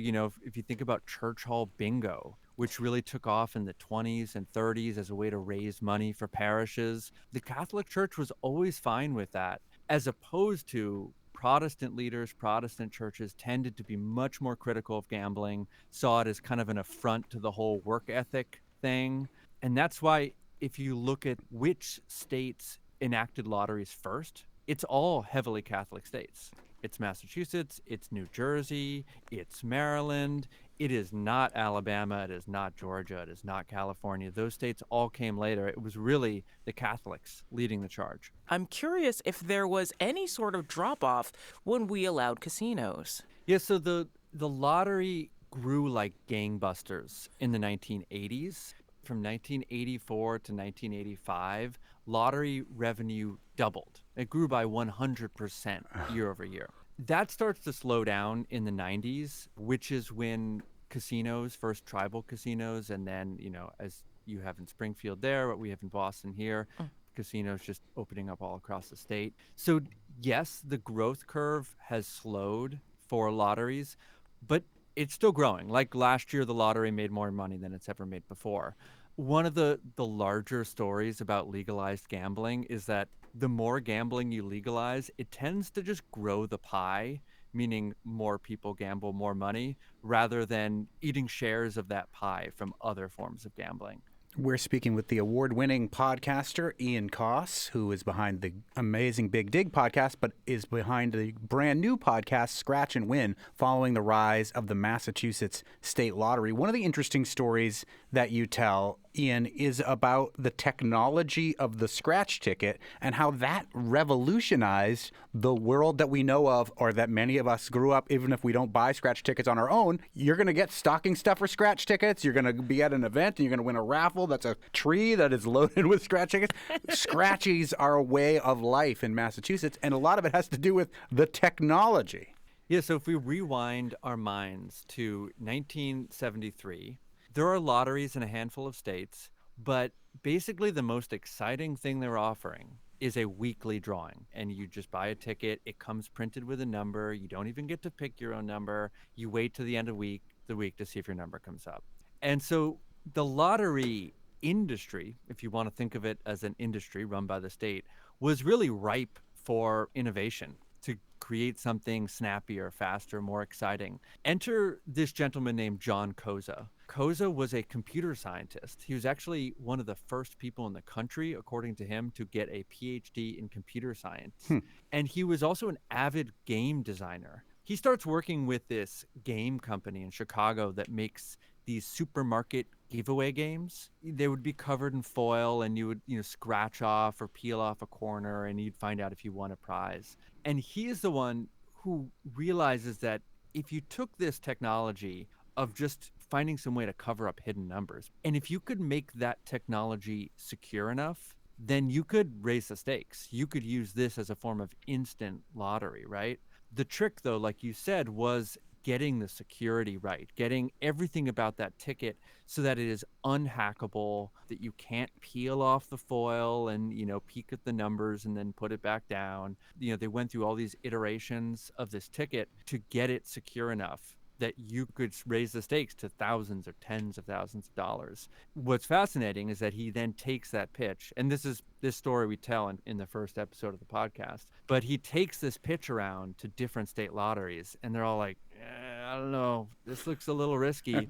if you think about church hall bingo, which really took off in the 20s and 30s as a way to raise money for parishes. The Catholic Church was always fine with that, as opposed to Protestant leaders, Protestant churches tended to be much more critical of gambling, saw it as kind of an affront to the whole work ethic thing. And that's why if you look at which states enacted lotteries first, it's all heavily Catholic states. It's Massachusetts, it's New Jersey, it's Maryland. It is not Alabama, it is not Georgia, it is not California. Those states all came later. It was really the Catholics leading the charge. I'm curious if there was any sort of drop-off when we allowed casinos. Yeah, so the lottery grew like gangbusters in the 1980s. From 1984 to 1985, lottery revenue doubled. It grew by 100% year over year. That starts to slow down in the 90s, which is when casinos, first tribal casinos, and then, as you have in Springfield there, what we have in Boston here, casinos just opening up all across the state. So yes, the growth curve has slowed for lotteries, but it's still growing. Like last year, the lottery made more money than it's ever made before. One of the larger stories about legalized gambling is that the more gambling you legalize, it tends to just grow the pie, meaning more people gamble more money, rather than eating shares of that pie from other forms of gambling. We're speaking with the award-winning podcaster, Ian Coss, who is behind the amazing Big Dig podcast, but is behind the brand new podcast, Scratch and Win, following the rise of the Massachusetts State Lottery. One of the interesting stories that you tell, Ian, is about the technology of the scratch ticket and how that revolutionized the world that we know of, or that many of us grew up, even if we don't buy scratch tickets on our own. You're going to get stocking stuffer scratch tickets. You're going to be at an event and you're going to win a raffle that's a tree that is loaded with scratch tickets. Scratchies are a way of life in Massachusetts, and a lot of it has to do with the technology. Yeah, so if we rewind our minds to 1973, there are lotteries in a handful of states, but basically the most exciting thing they're offering is a weekly drawing. And you just buy a ticket, it comes printed with a number, you don't even get to pick your own number, you wait till the end of the week to see if your number comes up. And so the lottery industry, if you want to think of it as an industry run by the state, was really ripe for innovation, to create something snappier, faster, more exciting. Enter this gentleman named John Koza. Koza was a computer scientist. He was actually one of the first people in the country, according to him, to get a PhD in computer science. And he was also an avid game designer. He starts working with this game company in Chicago that makes these supermarket giveaway games. They would be covered in foil, and you would, scratch off or peel off a corner, and you'd find out if you won a prize. And he is the one who realizes that if you took this technology of just finding some way to cover up hidden numbers, and if you could make that technology secure enough, then you could raise the stakes. You could use this as a form of instant lottery, right? The trick, though, like you said, was getting the security right, getting everything about that ticket so that it is unhackable, that you can't peel off the foil and, peek at the numbers and then put it back down. They went through all these iterations of this ticket to get it secure enough that you could raise the stakes to thousands or tens of thousands of dollars. What's fascinating is that he then takes that pitch, and this story we tell in the first episode of the podcast, but he takes this pitch around to different state lotteries, and they're all like, I don't know, this looks a little risky.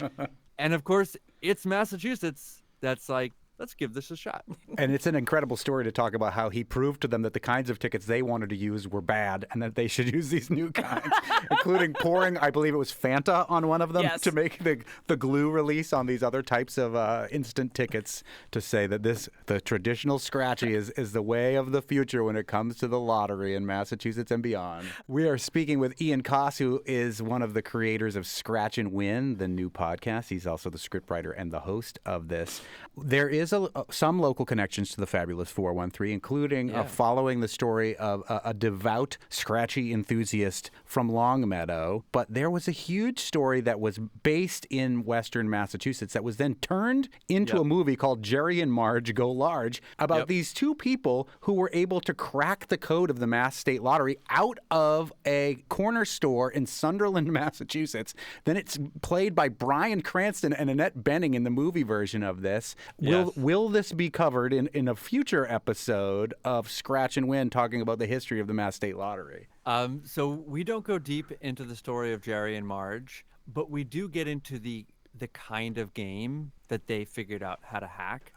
And of course, it's Massachusetts that's like, let's give this a shot. And it's an incredible story to talk about how he proved to them that the kinds of tickets they wanted to use were bad and that they should use these new kinds, including pouring, I believe it was Fanta on one of them to make the glue release on these other types of instant tickets, to say that the traditional scratchy is the way of the future when it comes to the lottery in Massachusetts and beyond. We are speaking with Ian Coss, who is one of the creators of Scratch and Win, the new podcast. He's also the scriptwriter and the host of this. There is some local connections to the fabulous 413, including following the story of a devout scratchy enthusiast from Longmeadow. But there was a huge story that was based in Western Massachusetts that was then turned into a movie called Jerry and Marge Go Large, about these two people who were able to crack the code of the Mass State Lottery out of a corner store in Sunderland, Massachusetts. Then it's played by Bryan Cranston and Annette Bening in the movie version of this. Will this be covered in a future episode of Scratch and Win, talking about the history of the Mass State Lottery? So we don't go deep into the story of Jerry and Marge, but we do get into the kind of game that they figured out how to hack.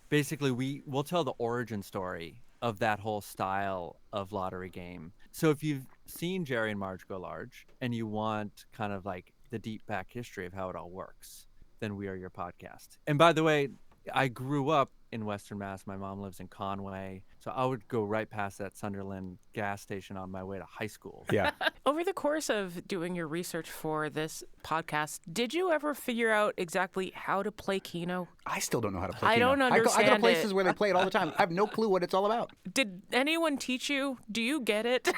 Basically, we'll tell the origin story of that whole style of lottery game. So if you've seen Jerry and Marge Go Large and you want kind of like the deep back history of how it all works, then we are your podcast. And by the way, I grew up in Western Mass. My mom lives in Conway. So I would go right past that Sunderland gas station on my way to high school. Yeah. Over the course of doing your research for this podcast, did you ever figure out exactly how to play Keno? I still don't know how to play I Keno. don't understand I go to places where they play it all the time. I have no clue what it's all about. Did anyone teach you? Do you get it?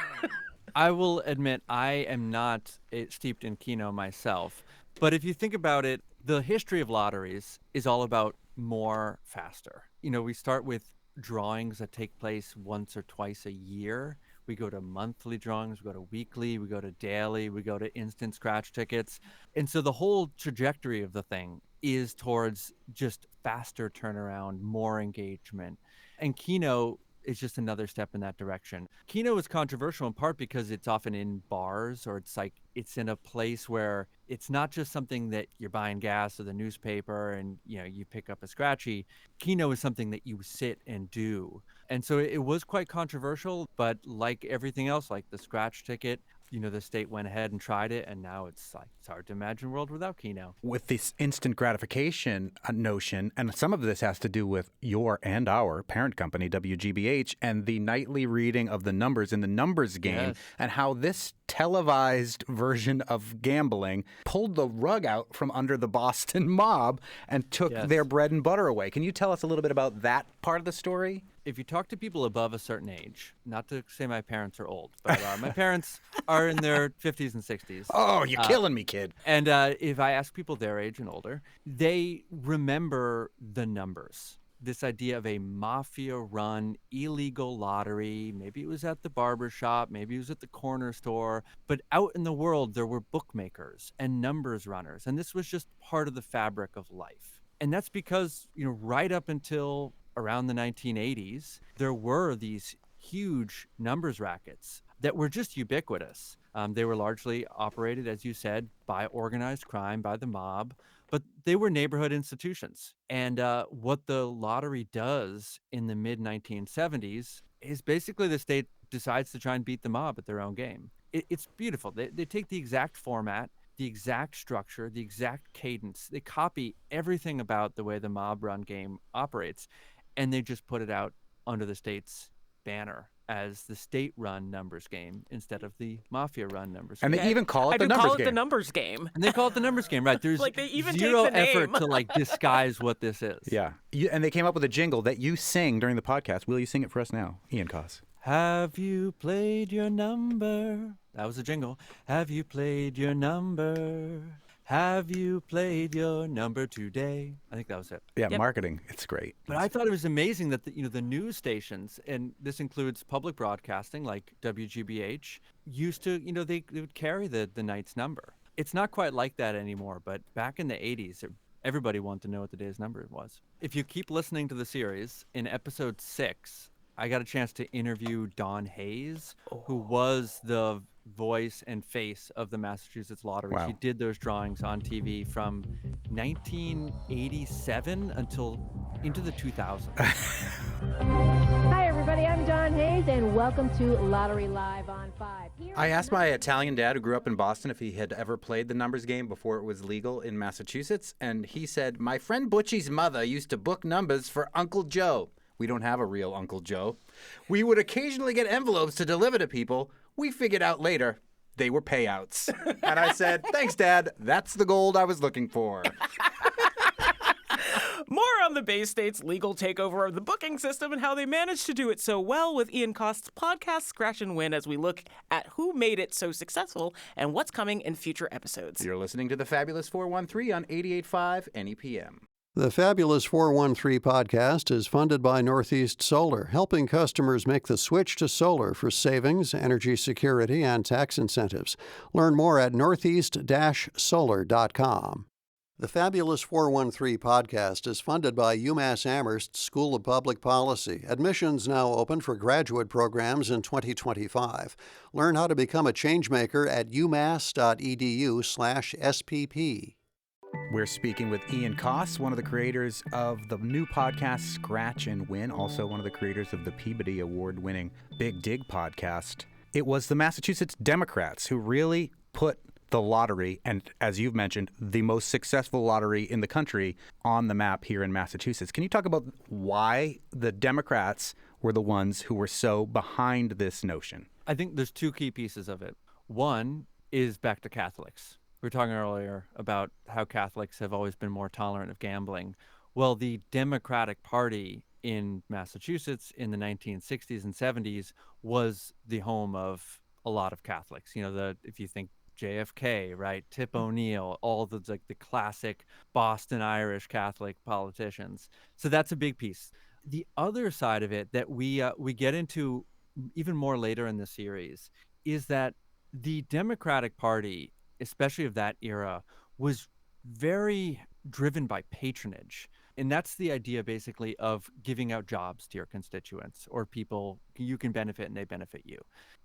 I will admit I am not steeped in Keno myself. But if you think about it, the history of lotteries is all about more, faster. We start with drawings that take place once or twice a year. We go to monthly drawings, we go to weekly, we go to daily, we go to instant scratch tickets. And so the whole trajectory of the thing is towards just faster turnaround, more engagement. And Keno is just another step in that direction. Keno is controversial in part because it's often in bars, or it's in a place where it's not just something that you're buying gas or the newspaper and you pick up a scratchy. Keno is something that you sit and do. And so it was quite controversial, but like everything else, like the scratch ticket, the state went ahead and tried it, and now it's hard to imagine a world without Keno. With this instant gratification notion, and some of this has to do with your and our parent company, WGBH, and the nightly reading of the numbers in the numbers game, and how this televised version of gambling pulled the rug out from under the Boston mob and took their bread and butter away. Can you tell us a little bit about that part of the story? If you talk to people above a certain age, not to say my parents are old, but my parents are in their 50s and 60s. Oh, you're killing me, kid. And if I ask people their age and older, they remember the numbers. This idea of a mafia-run illegal lottery. Maybe it was at the barber shop, maybe it was at the corner store, but out in the world there were bookmakers and numbers runners, and this was just part of the fabric of life. And that's because, right up until around the 1980s, there were these huge numbers rackets that were just ubiquitous. They were largely operated, as you said, by organized crime, by the mob, but they were neighborhood institutions. And what the lottery does in the mid-1970s is basically the state decides to try and beat the mob at their own game. It's beautiful. They take the exact format, the exact structure, the exact cadence. They copy everything about the way the mob run game operates, and they just put it out under the state's banner as the state-run numbers game instead of the mafia-run numbers And game. they even call it I the do numbers call it game. the numbers game. And they call it the numbers game, right? There's Like, they even zero take the effort name. to like disguise what this is. Yeah. And they came up with a jingle that you sing during the podcast. Will you sing it for us now, Ian Coss? Have you played your number? That was a jingle. Have you played your number? Have you played your number today? I think that was it. Yeah, marketing. It's great. But I thought it was amazing that the news stations, and this includes public broadcasting like WGBH, used to, they would carry the night's number. It's not quite like that anymore, but back in the 80s, everybody wanted to know what the day's number was. If you keep listening to the series, in episode 6, I got a chance to interview Don Hayes, who was the voice and face of the Massachusetts Lottery. Wow. He did those drawings on TV from 1987 until into the 2000s. Hi, everybody. I'm Don Hayes, and welcome to Lottery Live on 5. I asked my Italian dad, who grew up in Boston, if he had ever played the numbers game before it was legal in Massachusetts, and he said, my friend Butchie's mother used to book numbers for Uncle Joe. We don't have a real Uncle Joe. We would occasionally get envelopes to deliver to people. We figured out later they were payouts. And I said, thanks, Dad. That's the gold I was looking for. More on the Bay State's legal takeover of the booking system and how they managed to do it so well with Ian Coss's podcast, Scratch and Win, as we look at who made it so successful and what's coming in future episodes. You're listening to the Fabulous 413 on 88.5 NEPM. The Fabulous 413 podcast is funded by Northeast Solar, helping customers make the switch to solar for savings, energy security, and tax incentives. Learn more at northeast-solar.com. The Fabulous 413 podcast is funded by UMass Amherst School of Public Policy. Admissions now open for graduate programs in 2025. Learn how to become a changemaker at umass.edu/SPP. We're speaking with Ian Coss, one of the creators of the new podcast Scratch and Win, also one of the creators of the Peabody Award-winning Big Dig podcast. It was the Massachusetts Democrats who really put the lottery, and as you've mentioned, the most successful lottery in the country, on the map here in Massachusetts. Can you talk about why the Democrats were the ones who were so behind this notion? I think there's two key pieces of it. One is back to Catholics. We were talking earlier about how Catholics have always been more tolerant of gambling. Well, the Democratic Party in Massachusetts in the 1960s and 70s was the home of a lot of Catholics. If you think JFK, right, Tip O'Neill, all the classic Boston Irish Catholic politicians. So that's a big piece. The other side of it that we get into even more later in the series is that the Democratic Party, especially of that era, was very driven by patronage. And that's the idea basically of giving out jobs to your constituents or people you can benefit and they benefit you.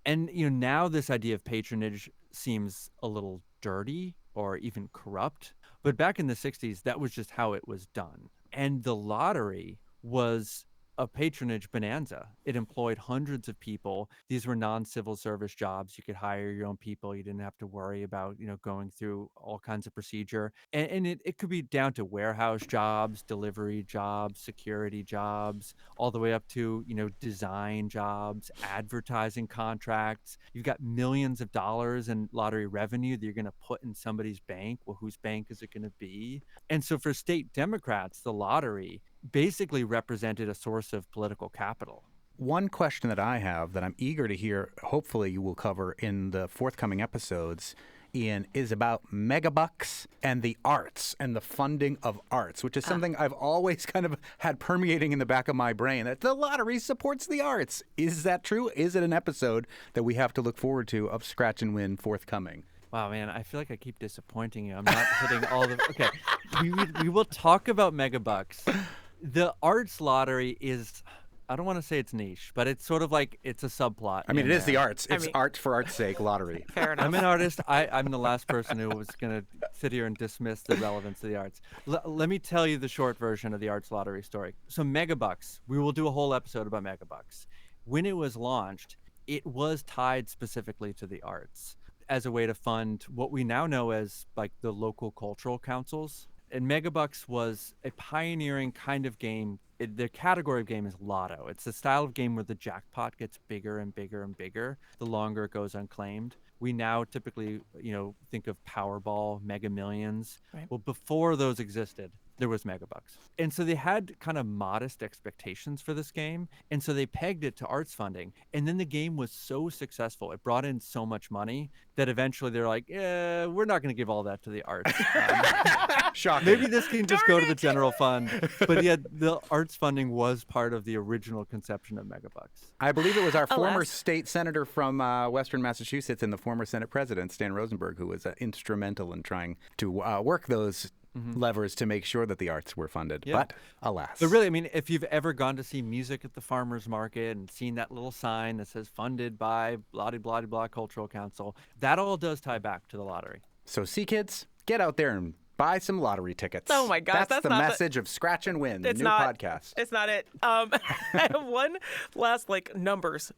And now this idea of patronage seems a little dirty or even corrupt. But back in the 60s, that was just how it was done. And the lottery was a patronage bonanza. It employed hundreds of people. These were non-civil service jobs. You could hire your own people. You didn't have to worry about, going through all kinds of procedure. And it could be down to warehouse jobs, delivery jobs, security jobs, all the way up to, design jobs, advertising contracts. You've got millions of dollars in lottery revenue that you're going to put in somebody's bank. Well, whose bank is it going to be? And so for state Democrats, the lottery basically represented a source of political capital. One question that I have that I'm eager to hear, hopefully you will cover in the forthcoming episodes, Ian, is about Megabucks and the arts and the funding of arts, which is something I've always kind of had permeating in the back of my brain, that the lottery supports the arts. Is that true? Is it an episode that we have to look forward to of Scratch and Win forthcoming? Wow, man, I feel like I keep disappointing you. I'm not hitting all the... Okay, we will talk about Megabucks. The arts lottery is, I don't want to say it's niche, but it's sort of like it's a subplot. I mean, it is the arts. It's art for art's sake lottery. Fair enough. I'm an artist. I'm the last person who was going to sit here and dismiss the relevance of the arts. Let me tell you the short version of the arts lottery story. So Megabucks, we will do a whole episode about Megabucks. When it was launched, it was tied specifically to the arts. as a way to fund what we now know as like the local cultural councils. And Megabucks was a pioneering kind of game. The category of game is lotto. It's a style of game where the jackpot gets bigger and bigger and bigger the longer it goes unclaimed. We now typically, think of Powerball, Mega Millions. Right. Well, before those existed, there was Megabucks. And so they had kind of modest expectations for this game. And so they pegged it to arts funding. And then the game was so successful, it brought in so much money that eventually they're like, we're not going to give all that to the arts. Shocking. Maybe this can just go to the general fund. But yeah, the arts funding was part of the original conception of Megabucks. I believe it was our former Alas. state senator from Western Massachusetts and the former Senate president, Stan Rosenberg, who was instrumental in trying to work those levers to make sure that the arts were funded. Yeah. But alas. But really, I mean, if you've ever gone to see music at the farmer's market and seen that little sign that says funded by blah, blah, blah, cultural council, that all does tie back to the lottery. So see, kids, get out there and buy some lottery tickets. Oh my gosh, that's the not message of Scratch and Win, the It's new not. podcast. It's not it. I have one last, numbers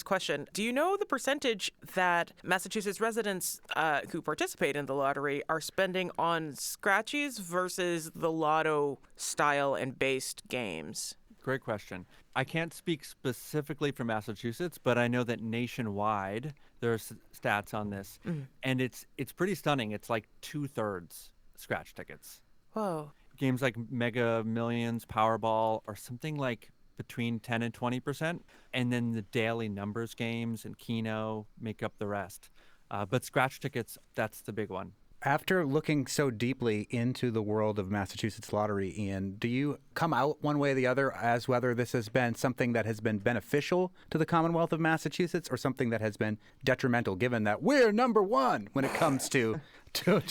question. Do you know the percentage that Massachusetts residents who participate in the lottery are spending on scratchies versus the lotto style and based games? Great question. I can't speak specifically for Massachusetts, but I know that nationwide there are stats on this, and it's pretty stunning. It's like 2/3 scratch tickets. Whoa. Games like Mega Millions, Powerball are something like between 10 and 20%, and then the daily numbers games and Keno make up the rest. But scratch tickets, that's the big one. After looking so deeply into the world of Massachusetts lottery, Ian, do you come out one way or the other as whether this has been something that has been beneficial to the Commonwealth of Massachusetts or something that has been detrimental, given that we're number one when it comes to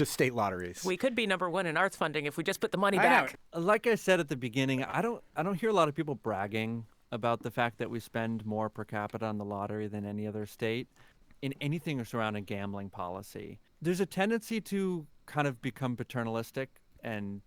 state lotteries? We could be number one in arts funding if we just put the money back. Like I said at the beginning, I don't hear a lot of people bragging about the fact that we spend more per capita on the lottery than any other state in anything surrounding gambling policy. There's a tendency to kind of become paternalistic and,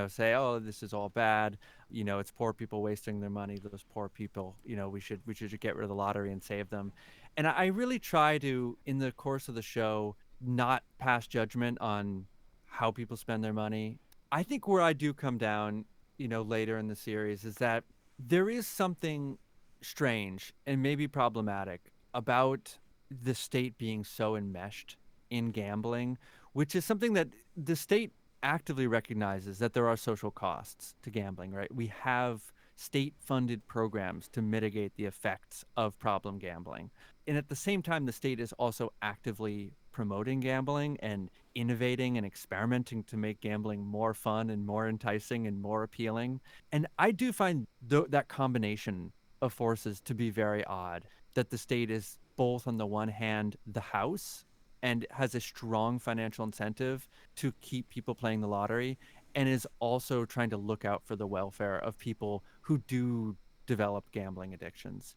say, oh, this is all bad. It's poor people wasting their money. Those poor people, we should get rid of the lottery and save them. And I really try to, in the course of the show, not pass judgment on how people spend their money. I think where I do come down, later in the series is that there is something strange and maybe problematic about the state being so enmeshed in gambling, which is something that the state actively recognizes that there are social costs to gambling, right? We have state-funded programs to mitigate the effects of problem gambling. And at the same time, the state is also actively promoting gambling and innovating and experimenting to make gambling more fun and more enticing and more appealing. And I do find that combination of forces to be very odd, that the state is both on the one hand the house and has a strong financial incentive to keep people playing the lottery, and is also trying to look out for the welfare of people who do develop gambling addictions.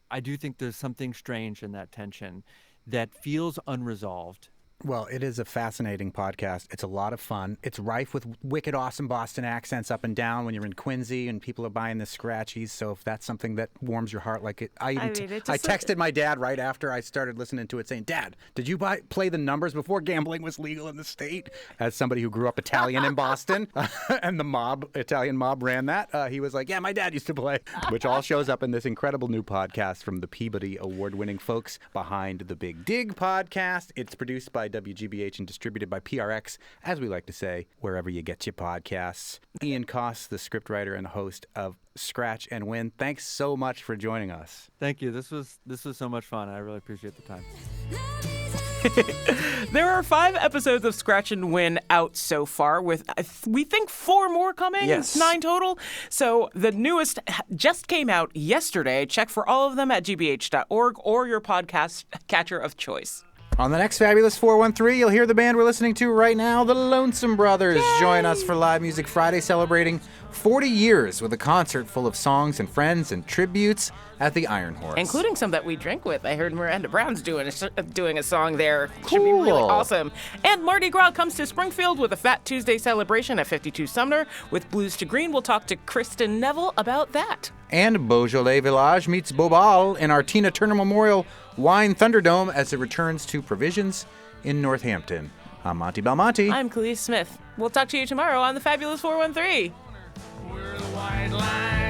I do think there's something strange in that tension that feels unresolved. Well, it is a fascinating podcast. It's a lot of fun. It's rife with wicked awesome Boston accents up and down when you're in Quincy and people are buying the scratchies. So if that's something that warms your heart, I texted my dad right after I started listening to it saying, Dad, did you play the numbers before gambling was legal in the state? As somebody who grew up Italian in Boston and the Italian mob ran that, he was like, yeah, my dad used to play, which all shows up in this incredible new podcast from the Peabody Award-winning folks behind the Big Dig podcast. It's produced by WGBH and distributed by PRX, as we like to say, wherever you get your podcasts. Ian Coss, the scriptwriter and host of Scratch and Win, thanks so much for joining us. Thank you. This was so much fun. I really appreciate the time. There are 5 episodes of Scratch and Win out so far, with we think 4 more coming. Yes. 9 total. So the newest just came out yesterday. Check for all of them at gbh.org or your podcast catcher of choice. On the next Fabulous 413, you'll hear the band we're listening to right now, the Lonesome Brothers. Yay! Join us for Live Music Friday, celebrating 40 years with a concert full of songs and friends and tributes at the Iron Horse. Including some that we drink with. I heard Miranda Brown's doing a song there. Should be really awesome. And Mardi Gras comes to Springfield with a Fat Tuesday celebration at 52 Sumner. With Blues to Green, we'll talk to Kristen Neville about that. And Beaujolais Village meets Bobal in our Tina Turner Memorial Wine Thunderdome as it returns to provisions in Northampton. I'm Monty Belmonte. I'm Khalees Smith. We'll talk to you tomorrow on the Fabulous 413. We're the white line.